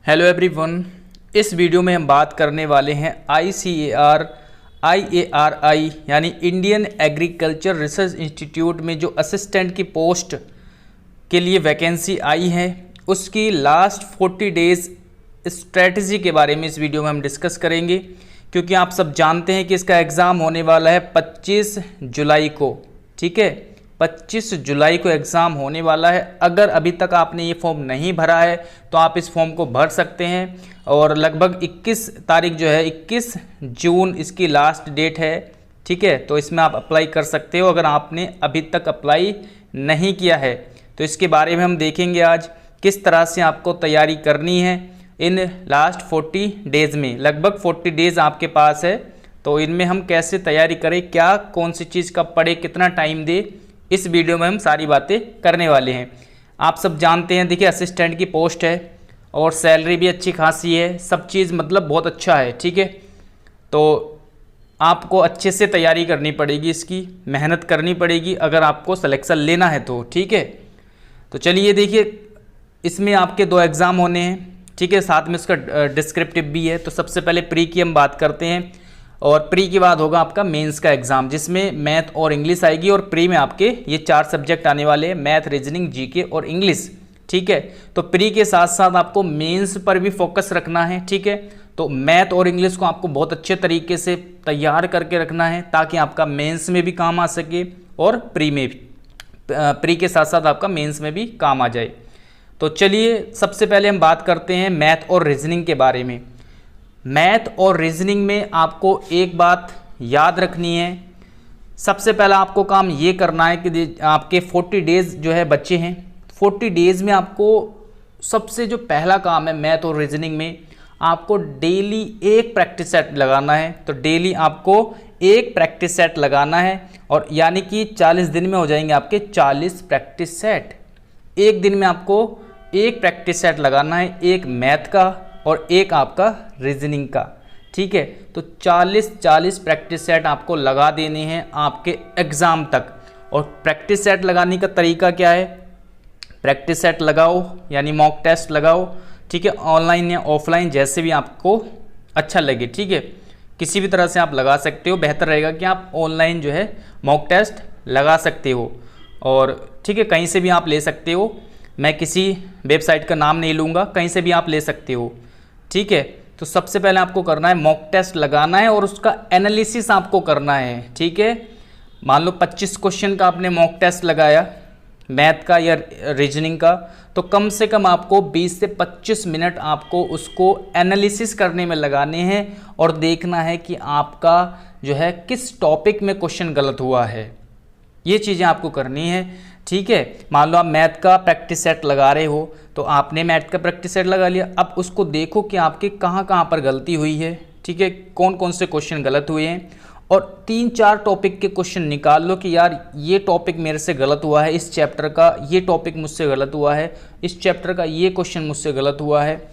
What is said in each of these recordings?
Hello everyone. इस video में हम बात करने वाले हैं ICAR-IARI यानी इंडियन एग्रीकल्चर रिसर्च इंस्टीट्यूट में जो असिस्टेंट की पोस्ट के लिए वैकेंसी आई है उसकी लास्ट 40 डेज़ स्ट्रेटजी के बारे में इस वीडियो में हम डिस्कस करेंगे, क्योंकि आप सब जानते हैं कि इसका एग्ज़ाम होने वाला है 25 जुलाई को। ठीक है, 25 जुलाई को एग्ज़ाम होने वाला है। अगर अभी तक आपने ये फॉर्म नहीं भरा है तो आप इस फॉर्म को भर सकते हैं और लगभग 21 तारीख जो है 21 जून इसकी लास्ट डेट है। ठीक है, तो इसमें आप अप्लाई कर सकते हो अगर आपने अभी तक अप्लाई नहीं किया है। तो इसके बारे में हम देखेंगे आज किस तरह से आपको तैयारी करनी है इन लास्ट 40 डेज़ में। लगभग 40 डेज़ आपके पास है, तो इनमें हम कैसे तैयारी करें, क्या कौन सी चीज़ कब पढ़े, कितना टाइम दे, इस वीडियो में हम सारी बातें करने वाले हैं। आप सब जानते हैं, देखिए असिस्टेंट की पोस्ट है और सैलरी भी अच्छी खासी है, सब चीज़ मतलब बहुत अच्छा है। ठीक है, तो आपको अच्छे से तैयारी करनी पड़ेगी, इसकी मेहनत करनी पड़ेगी अगर आपको सिलेक्शन लेना है तो। ठीक है, तो चलिए देखिए इसमें आपके 2 एग्ज़ाम होने हैं। ठीक है, साथ में उसका डिस्क्रिप्टिव भी है। तो सबसे पहले प्री की हम बात करते हैं और प्री के बाद होगा आपका मेंस का एग्ज़ाम, जिसमें मैथ और इंग्लिश आएगी। और प्री में आपके ये 4 सब्जेक्ट आने वाले हैं, मैथ, रीजनिंग, जीके और इंग्लिश। ठीक है, तो प्री के साथ साथ आपको मेंस पर भी फोकस रखना है। ठीक है, तो मैथ और इंग्लिश को आपको बहुत अच्छे तरीके से तैयार करके रखना है ताकि आपका मेंस में भी काम आ सके और प्री में भी, प्री के साथ साथ आपका मेंस में भी काम आ जाए। तो चलिए सबसे पहले हम बात करते हैं मैथ और रीजनिंग के बारे में। मैथ और रीजनिंग में आपको एक बात याद रखनी है। सबसे पहला आपको काम ये करना है कि आपके 40 डेज़ जो है बच्चे हैं, 40 डेज़ में आपको सबसे जो पहला काम है मैथ और रीजनिंग में, आपको डेली एक प्रैक्टिस सेट लगाना है। तो डेली आपको एक प्रैक्टिस सेट लगाना है और यानी कि 40 दिन में हो जाएंगे आपके 40 प्रैक्टिस सेट। एक दिन में आपको एक प्रैक्टिस सेट लगाना है, एक मैथ का और एक आपका रीजनिंग का। ठीक है, तो 40 प्रैक्टिस सेट आपको लगा देने हैं आपके एग्ज़ाम तक। और प्रैक्टिस सेट लगाने का तरीका क्या है, प्रैक्टिस सेट लगाओ यानी मॉक टेस्ट लगाओ। ठीक है, ऑनलाइन या ऑफलाइन जैसे भी आपको अच्छा लगे। ठीक है, किसी भी तरह से आप लगा सकते हो। बेहतर रहेगा कि आप ऑनलाइन जो है मॉक टेस्ट लगा सकते हो और ठीक है कहीं से भी आप ले सकते हो। मैं किसी वेबसाइट का नाम नहीं लूँगा, कहीं से भी आप ले सकते हो। ठीक है, तो सबसे पहले आपको करना है मॉक टेस्ट लगाना है और उसका एनालिसिस आपको करना है। ठीक है, मान लो 25 क्वेश्चन का आपने मॉक टेस्ट लगाया मैथ का या रीजनिंग का, तो कम से कम आपको 20 से 25 मिनट आपको उसको एनालिसिस करने में लगाने हैं और देखना है कि आपका जो है किस टॉपिक में क्वेश्चन गलत हुआ है। ये चीज़ें आपको करनी है। ठीक है, मान लो आप मैथ का प्रैक्टिस सेट लगा रहे हो, तो आपने मैथ का प्रैक्टिस सेट लगा लिया। अब उसको देखो कि आपके कहाँ कहाँ पर गलती हुई है। ठीक है, कौन कौन से क्वेश्चन गलत हुए हैं और 3-4 टॉपिक के क्वेश्चन निकाल लो कि यार ये टॉपिक मेरे से गलत हुआ है, इस चैप्टर का ये टॉपिक मुझसे गलत हुआ है, इस चैप्टर का ये क्वेश्चन मुझसे गलत हुआ है।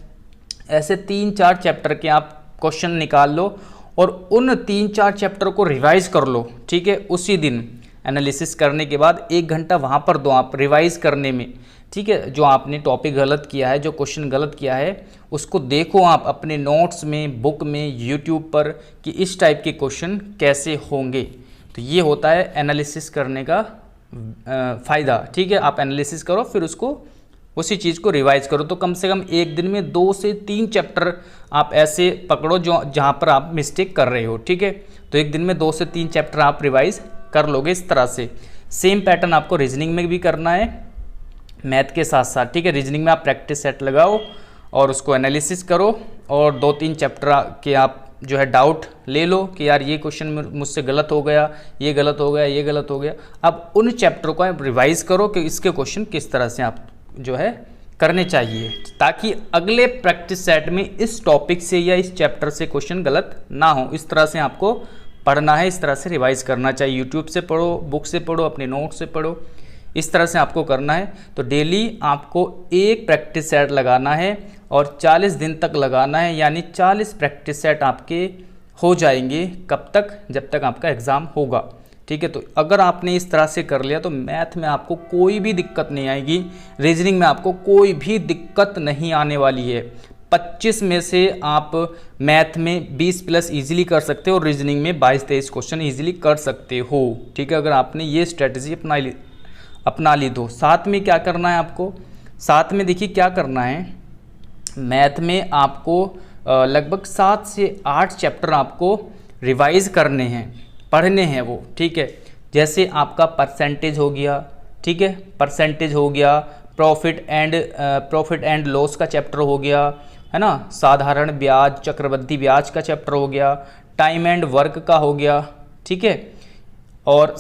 ऐसे 3-4 चैप्टर के आप क्वेश्चन निकाल लो और उन 3-4 चैप्टर को रिवाइज़ कर लो। ठीक है, उसी दिन एनालिसिस करने के बाद 1 घंटा वहाँ पर दो आप रिवाइज़ करने में। ठीक है, जो आपने टॉपिक गलत किया है, जो क्वेश्चन गलत किया है, उसको देखो आप अपने नोट्स में, बुक में, यूट्यूब पर कि इस टाइप के क्वेश्चन कैसे होंगे। तो ये होता है एनालिसिस करने का फ़ायदा। ठीक है, आप एनालिसिस करो फिर उसको उसी चीज़ को रिवाइज़ करो। तो कम से कम एक दिन में 2 से 3 चैप्टर आप ऐसे पकड़ो जो जहाँ पर आप मिस्टेक कर रहे हो। ठीक है, तो एक दिन में 2 से 3 चैप्टर आप रिवाइज़ कर लोगे इस तरह से। सेम पैटर्न आपको रीजनिंग में भी करना है मैथ के साथ साथ। ठीक है, रीजनिंग में आप प्रैक्टिस सेट लगाओ और उसको एनालिसिस करो और 2-3 चैप्टर के आप जो है डाउट ले लो कि यार ये क्वेश्चन मुझसे गलत हो गया, ये गलत हो गया, ये गलत हो गया। अब उन चैप्टर को आप रिवाइज़ करो कि इसके क्वेश्चन किस तरह से आप जो है करने चाहिए, ताकि अगले प्रैक्टिस सेट में इस टॉपिक से या इस चैप्टर से क्वेश्चन गलत ना हो। इस तरह से आपको पढ़ना है, इस तरह से रिवाइज़ करना चाहिए। यूट्यूब से पढ़ो, बुक से पढ़ो, अपने नोट से पढ़ो, इस तरह से आपको करना है। तो डेली आपको एक प्रैक्टिस सेट लगाना है और 40 दिन तक लगाना है, यानी 40 प्रैक्टिस सेट आपके हो जाएंगे। कब तक? जब तक आपका एग्ज़ाम होगा। ठीक है, तो अगर आपने इस तरह से कर लिया तो मैथ में आपको कोई भी दिक्कत नहीं आएगी, रीजनिंग में आपको कोई भी दिक्कत नहीं आने वाली है। 25 में से आप मैथ में 20 प्लस ईजिली कर सकते हो और रीजनिंग में 22-23 क्वेश्चन ईजिली कर सकते हो। ठीक है, अगर आपने ये स्ट्रेटजी अपना ली तो। साथ में क्या करना है आपको, साथ में देखिए क्या करना है, मैथ में आपको लगभग 7 से 8 चैप्टर आपको रिवाइज करने हैं, पढ़ने हैं वो। ठीक है, जैसे आपका परसेंटेज हो गया, ठीक है, परसेंटेज हो गया, प्रॉफिट एंड लॉस का चैप्टर हो गया, है ना, साधारण ब्याज, चक्रवृद्धि ब्याज का चैप्टर हो गया, टाइम एंड वर्क का हो गया, ठीक है, और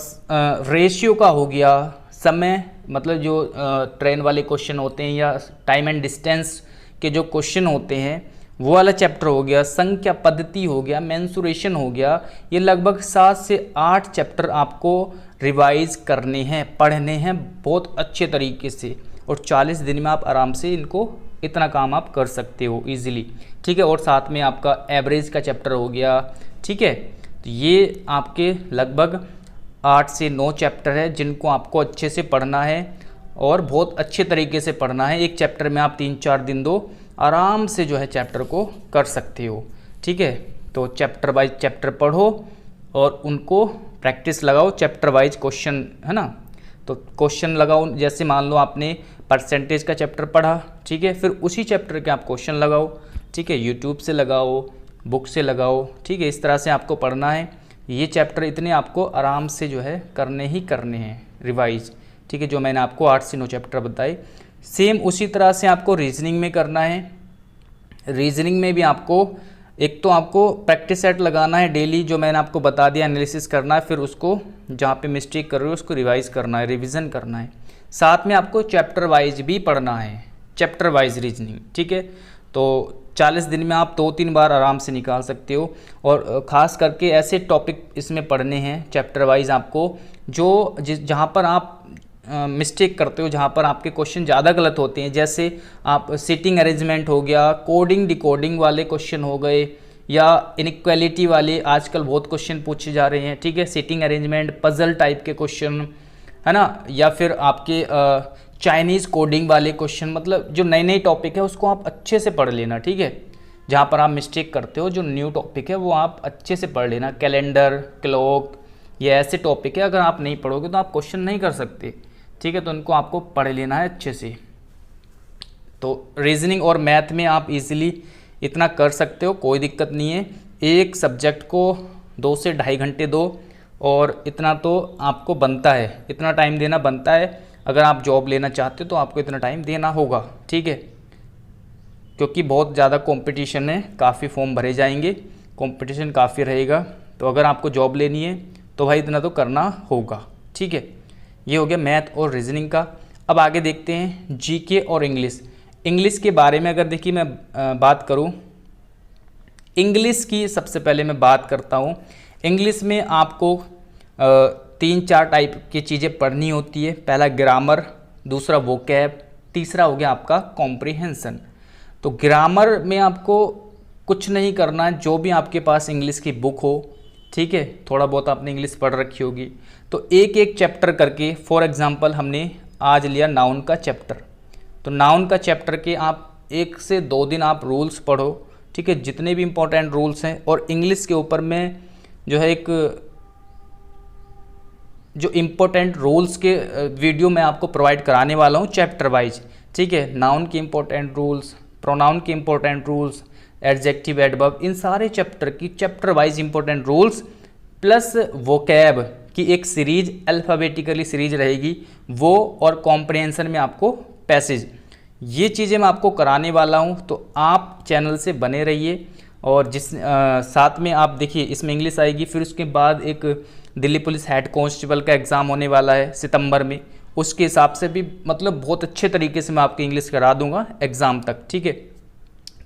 रेशियो का हो गया, समय मतलब जो ट्रेन वाले क्वेश्चन होते हैं या टाइम एंड डिस्टेंस के जो क्वेश्चन होते हैं वो वाला चैप्टर हो गया, संख्या पद्धति हो गया, मेंसुरेशन हो गया। ये लगभग 7 से 8 चैप्टर आपको रिवाइज करने हैं, पढ़ने हैं बहुत अच्छे तरीके से, और 40 दिन में आप आराम से इनको इतना काम आप कर सकते हो इजीली। ठीक है, और साथ में आपका एवरेज का चैप्टर हो गया। ठीक है, तो ये आपके लगभग 8 से 9 चैप्टर है जिनको आपको अच्छे से पढ़ना है और बहुत अच्छे तरीके से पढ़ना है। एक चैप्टर में आप 3-4 दिन दो, आराम से जो है चैप्टर को कर सकते हो। ठीक है, तो चैप्टर वाइज चैप्टर पढ़ो और उनको प्रैक्टिस लगाओ, चैप्टर वाइज क्वेश्चन, है ना, तो क्वेश्चन लगाओ। जैसे मान लो आपने परसेंटेज का चैप्टर पढ़ा, ठीक है, फिर उसी चैप्टर के आप क्वेश्चन लगाओ। ठीक है, यूट्यूब से लगाओ, बुक से लगाओ। ठीक है, इस तरह से आपको पढ़ना है। ये चैप्टर इतने आपको आराम से जो है करने ही करने हैं रिवाइज। ठीक है, जो मैंने आपको 8 से 9 चैप्टर बताए, सेम उसी तरह से आपको रीजनिंग में करना है। रीजनिंग में भी आपको एक तो आपको प्रैक्टिस सेट लगाना है डेली, जो मैंने आपको बता दिया, एनालिसिस करना है, फिर उसको जहाँ पे मिस्टेक कर रहे हो उसको रिवाइज करना है, रिवीजन करना है। साथ में आपको चैप्टर वाइज भी पढ़ना है, चैप्टर वाइज रीजनिंग। ठीक है, तो 40 दिन में आप 2-3 बार आराम से निकाल सकते हो। और ख़ास करके ऐसे टॉपिक इसमें पढ़ने हैं चैप्टर वाइज आपको, जो जहाँ पर आप मिस्टेक करते हो, जहाँ पर आपके क्वेश्चन ज़्यादा गलत होते हैं। जैसे आप सीटिंग अरेंजमेंट हो गया, कोडिंग डिकोडिंग वाले क्वेश्चन हो गए, या इनइक्वालिटी वाले आजकल बहुत क्वेश्चन पूछे जा रहे हैं। ठीक है, सीटिंग अरेंजमेंट, पजल टाइप के क्वेश्चन, है ना, या फिर आपके चाइनीज़ कोडिंग वाले क्वेश्चन, मतलब जो नए नए टॉपिक है उसको आप अच्छे से पढ़ लेना। ठीक है, जहाँ पर आप मिस्टेक करते हो, जो न्यू टॉपिक है वो आप अच्छे से पढ़ लेना। कैलेंडर, क्लॉक, ये ऐसे टॉपिक है, अगर आप नहीं पढ़ोगे तो आप क्वेश्चन नहीं कर सकते। ठीक है, तो उनको आपको पढ़ लेना है अच्छे से। तो रीजनिंग और मैथ में आप इजीली इतना कर सकते हो, कोई दिक्कत नहीं है। एक सब्जेक्ट को 2 से ढाई घंटे दो, और इतना तो आपको बनता है, इतना टाइम देना बनता है। अगर आप जॉब लेना चाहते हो तो आपको इतना टाइम देना होगा। ठीक है, क्योंकि बहुत ज़्यादा कंपटीशन है, काफ़ी फॉर्म भरे जाएंगे, कंपटीशन काफ़ी रहेगा। तो अगर आपको जॉब लेनी है तो भाई इतना तो करना होगा। ठीक है, ये हो गया मैथ और रीजनिंग का। अब आगे देखते हैं जीके और इंग्लिश। इंग्लिश के बारे में अगर देखिए मैं बात करूं, इंग्लिश की सबसे पहले मैं बात करता हूं। इंग्लिश में आपको 3-4 टाइप की चीज़ें पढ़नी होती है। पहला ग्रामर, दूसरा वोकैब, तीसरा हो गया आपका कॉम्प्रिहेंशन। तो ग्रामर में आपको कुछ नहीं करना है, जो भी आपके पास इंग्लिश की बुक हो, ठीक है, थोड़ा बहुत आपने इंग्लिश पढ़ रखी होगी, तो एक एक चैप्टर करके, फॉर एग्जांपल हमने आज लिया नाउन का चैप्टर, तो नाउन का चैप्टर के आप 1 से 2 दिन आप रूल्स पढ़ो। ठीक है, जितने भी इंपॉर्टेंट रूल्स हैं, और इंग्लिश के ऊपर में जो है एक जो इम्पोर्टेंट रूल्स के वीडियो मैं आपको प्रोवाइड कराने वाला हूँ चैप्टर वाइज। ठीक है, नाउन के इम्पोर्टेंट रूल्स, प्रोनाउन के इम्पोर्टेंट रूल्स, एडजेक्टिव, एडवर्ब, इन सारे चैप्टर की chapter wise important rules plus vocab की एक सीरीज, अल्फ़ाबेटिकली सीरीज रहेगी वो, और कॉम्प्रिहेंशन में आपको पैसेज, ये चीज़ें मैं आपको कराने वाला हूँ। तो आप चैनल से बने रहिए। और साथ में आप देखिए इसमें इंग्लिश आएगी, फिर उसके बाद एक दिल्ली पुलिस हेड कांस्टेबल का एग्ज़ाम होने वाला है सितंबर में, उसके हिसाब से भी मतलब बहुत अच्छे तरीके से मैं आपकी इंग्लिश करा दूंगा एग्ज़ाम तक। ठीक है,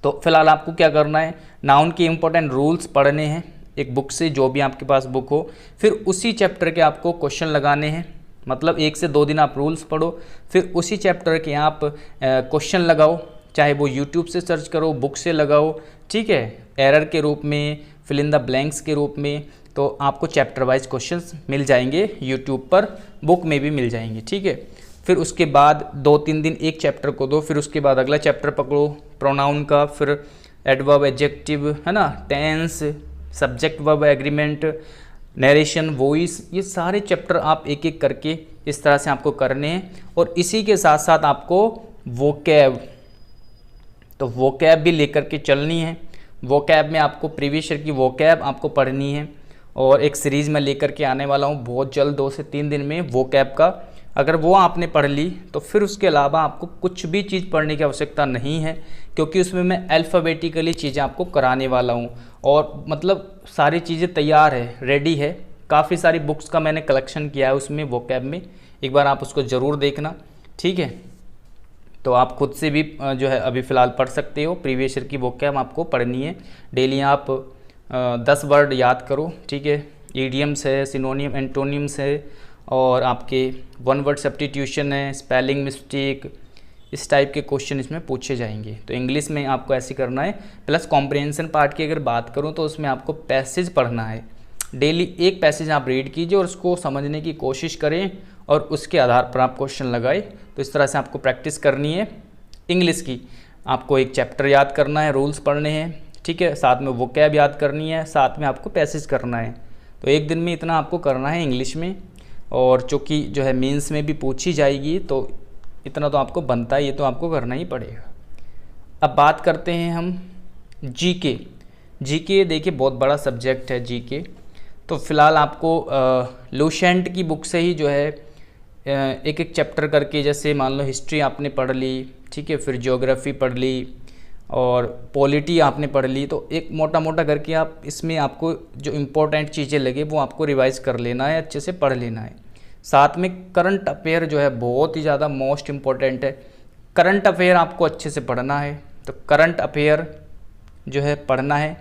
तो फिलहाल आपको क्या करना है, नाउन के इंपॉर्टेंट रूल्स पढ़ने हैं एक बुक से, जो भी आपके पास बुक हो, फिर उसी चैप्टर के आपको क्वेश्चन लगाने हैं। मतलब 1 से 2 दिन आप रूल्स पढ़ो, फिर उसी चैप्टर के आप क्वेश्चन लगाओ, चाहे वो यूट्यूब से सर्च करो, बुक से लगाओ। ठीक है, एरर के रूप में, फिल इन द ब्लैंक्स के रूप में, तो आपको चैप्टर वाइज क्वेश्चंस मिल जाएंगे यूट्यूब पर, बुक में भी मिल जाएंगे। ठीक है, फिर उसके बाद 2-3 दिन एक चैप्टर को दो, फिर उसके बाद अगला चैप्टर पकड़ो प्रोनाउन का, फिर एडवर्ब, एडजेक्टिव, है ना, tense, subject verb agreement, narration, voice, ये सारे चैप्टर आप एक एक करके इस तरह से आपको करने हैं। और इसी के साथ साथ आपको वोकैब, तो वोकैब भी लेकर के चलनी है। वोकैब में आपको प्रीवियस ईयर की वोकैब आपको पढ़नी है, और एक सीरीज़ में लेकर के आने वाला हूँ बहुत जल्द, 2 से 3 दिन में वोकैब का। अगर वो आपने पढ़ ली तो फिर उसके अलावा आपको कुछ भी चीज़ पढ़ने की आवश्यकता नहीं है, क्योंकि उसमें मैं अल्फ़ाबेटिकली चीज़ें आपको कराने वाला हूँ। और मतलब सारी चीज़ें तैयार है, रेडी है। काफ़ी सारी बुक्स का मैंने कलेक्शन किया है उसमें वोकैब में, एक बार आप उसको ज़रूर देखना, ठीक है। तो आप खुद से भी जो है अभी फ़िलहाल पढ़ सकते हो। प्रीवियस ईयर की वोकैब आपको पढ़नी है। डेली आप 10 वर्ड याद करो, ठीक है। ईडियम्स है, सिनोनियम, एंटोनियम्स है, और आपके 1 वर्ड सब्स्टिट्यूशन है, स्पेलिंग मिस्टेक, इस टाइप के क्वेश्चन इसमें पूछे जाएंगे। तो इंग्लिश में आपको ऐसे करना है। प्लस कॉम्प्रिहेंशन पार्ट की अगर बात करूँ तो उसमें आपको पैसेज पढ़ना है। डेली एक पैसेज आप रीड कीजिए और उसको समझने की कोशिश करें, और उसके आधार पर आप क्वेश्चन लगाए। तो इस तरह से आपको प्रैक्टिस करनी है इंग्लिश की। आपको एक चैप्टर याद करना है, रूल्स पढ़ने हैं, ठीक है, साथ में वोकैब याद करनी है, साथ में आपको पैसेज करना है। तो एक दिन में इतना आपको करना है इंग्लिश में, और चूँकि जो है मेंस में भी पूछी जाएगी तो इतना तो आपको बनता है, ये तो आपको करना ही पड़ेगा। अब बात करते हैं हम जीके। जीके देखिए बहुत बड़ा सब्जेक्ट है जीके। तो फिलहाल आपको लुसेंट की बुक से ही जो है एक एक चैप्टर करके, जैसे मान लो हिस्ट्री आपने पढ़ ली, ठीक है, फिर ज्योग्राफी पढ़ ली और पॉलिटी आपने पढ़ ली, तो एक मोटा मोटा करके आप इसमें आपको जो इम्पोर्टेंट चीज़ें लगे वो आपको रिवाइज़ कर लेना है, अच्छे से पढ़ लेना है। साथ में करंट अफेयर जो है बहुत ही ज़्यादा मोस्ट इम्पॉर्टेंट है। करंट अफेयर आपको अच्छे से पढ़ना है, तो करंट अफेयर जो है पढ़ना है।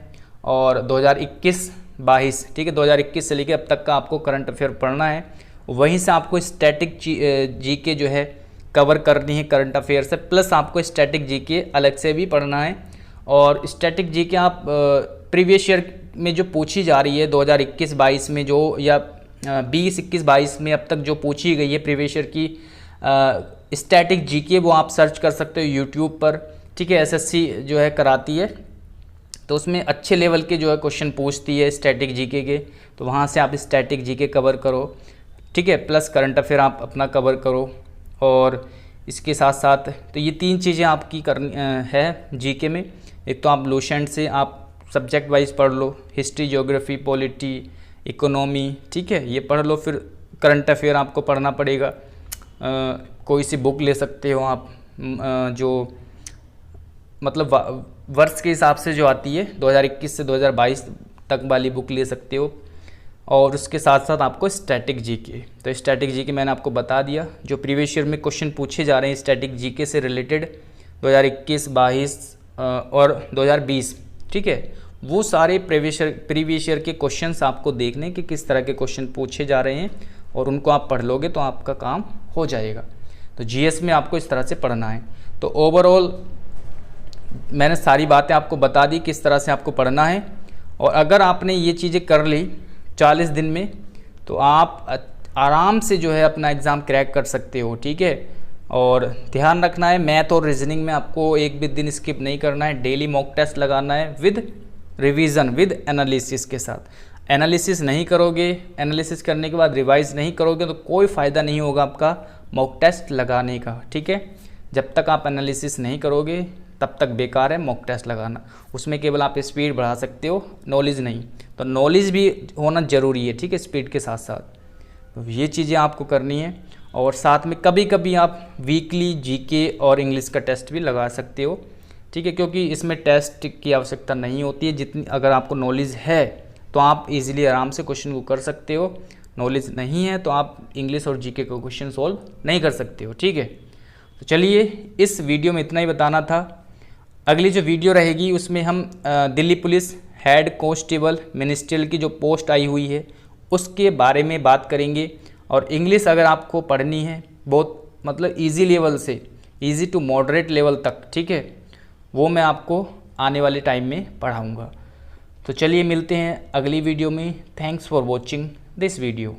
और 2021-22, ठीक है, 2021 से लेकर अब तक का आपको करंट अफेयर पढ़ना है। वहीं से आपको स्टैटिक जीके जो है कवर करनी है करंट अफेयर से, प्लस आपको स्टैटिक जीके अलग से भी पढ़ना है। और स्टैटिक जीके आप प्रीवियस ईयर में जो पूछी जा रही है 2021-22 में जो, या 20-21-22 में अब तक जो पूछी गई है प्रीवियस ईयर की स्टैटिक जीके, वो आप सर्च कर सकते हो यूट्यूब पर, ठीक है। एसएससी जो है कराती है, तो उसमें अच्छे लेवल के जो है क्वेश्चन पूछती है स्टैटिक जीके के, तो वहाँ से आप स्टैटिक जीके कवर करो, ठीक है। प्लस करंट अफेयर आप अपना कवर करो। और इसके साथ साथ तो ये 3 चीज़ें आपकी करनी है जीके में। एक तो आप लुसेंट से आप सब्जेक्ट वाइज पढ़ लो, हिस्ट्री, ज्योग्राफी, पॉलिटी, इकोनॉमी, ठीक है, ये पढ़ लो। फिर करंट अफेयर आपको पढ़ना पड़ेगा। कोई सी बुक ले सकते हो आप, जो मतलब वर्ष के हिसाब से जो आती है, 2021 से 2022 तक वाली बुक ले सकते हो। और उसके साथ साथ आपको स्टैटिक जीके, तो स्टैटिक जीके मैंने आपको बता दिया। जो प्रीवियस ईयर में क्वेश्चन पूछे जा रहे हैं स्टैटिक जीके से रिलेटेड 2021-22 और 2020, ठीक है, वो सारे प्रीवियस ईयर के क्वेश्चंस आपको देखने कि किस तरह के क्वेश्चन पूछे जा रहे हैं, और उनको आप पढ़ लोगे तो आपका काम हो जाएगा। तो जीएस में आपको इस तरह से पढ़ना है। तो ओवरऑल मैंने सारी बातें आपको बता दी किस तरह से आपको पढ़ना है। और अगर आपने ये चीज़ें कर ली 40 दिन में, तो आप आराम से जो है अपना एग्ज़ाम क्रैक कर सकते हो, ठीक है। और ध्यान रखना है मैथ और रीजनिंग में आपको एक भी दिन स्किप नहीं करना है। डेली मॉक टेस्ट लगाना है विद रिवीजन, विद एनालिसिस के साथ। एनालिसिस नहीं करोगे, एनालिसिस करने के बाद रिवाइज नहीं करोगे तो कोई फ़ायदा नहीं होगा आपका मॉक टेस्ट लगाने का, ठीक है। जब तक आप एनालिसिस नहीं करोगे तब तक बेकार है मॉक टेस्ट लगाना। उसमें केवल आप स्पीड बढ़ा सकते हो, नॉलेज नहीं। तो नॉलेज भी होना ज़रूरी है, ठीक है, स्पीड के साथ साथ। तो ये चीज़ें आपको करनी है। और साथ में कभी कभी आप वीकली जीके और इंग्लिश का टेस्ट भी लगा सकते हो, ठीक है, क्योंकि इसमें टेस्ट की आवश्यकता नहीं होती है। जितनी अगर आपको नॉलेज है तो आप इजीली आराम से क्वेश्चन को कर सकते हो। नॉलेज नहीं है तो आप इंग्लिश और जीके का क्वेश्चन सॉल्व नहीं कर सकते हो, ठीक है। तो चलिए, इस वीडियो में इतना ही बताना था। अगली जो वीडियो रहेगी उसमें हम Delhi police head constable ministerial की जो पोस्ट आई हुई है उसके बारे में बात करेंगे। और इंग्लिश अगर आपको पढ़नी है बहुत मतलब इजी लेवल से इजी टू मॉडरेट लेवल तक, ठीक है, वो मैं आपको आने वाले टाइम में पढ़ाऊँगा। तो चलिए मिलते हैं अगली वीडियो में। Thanks for watching this video.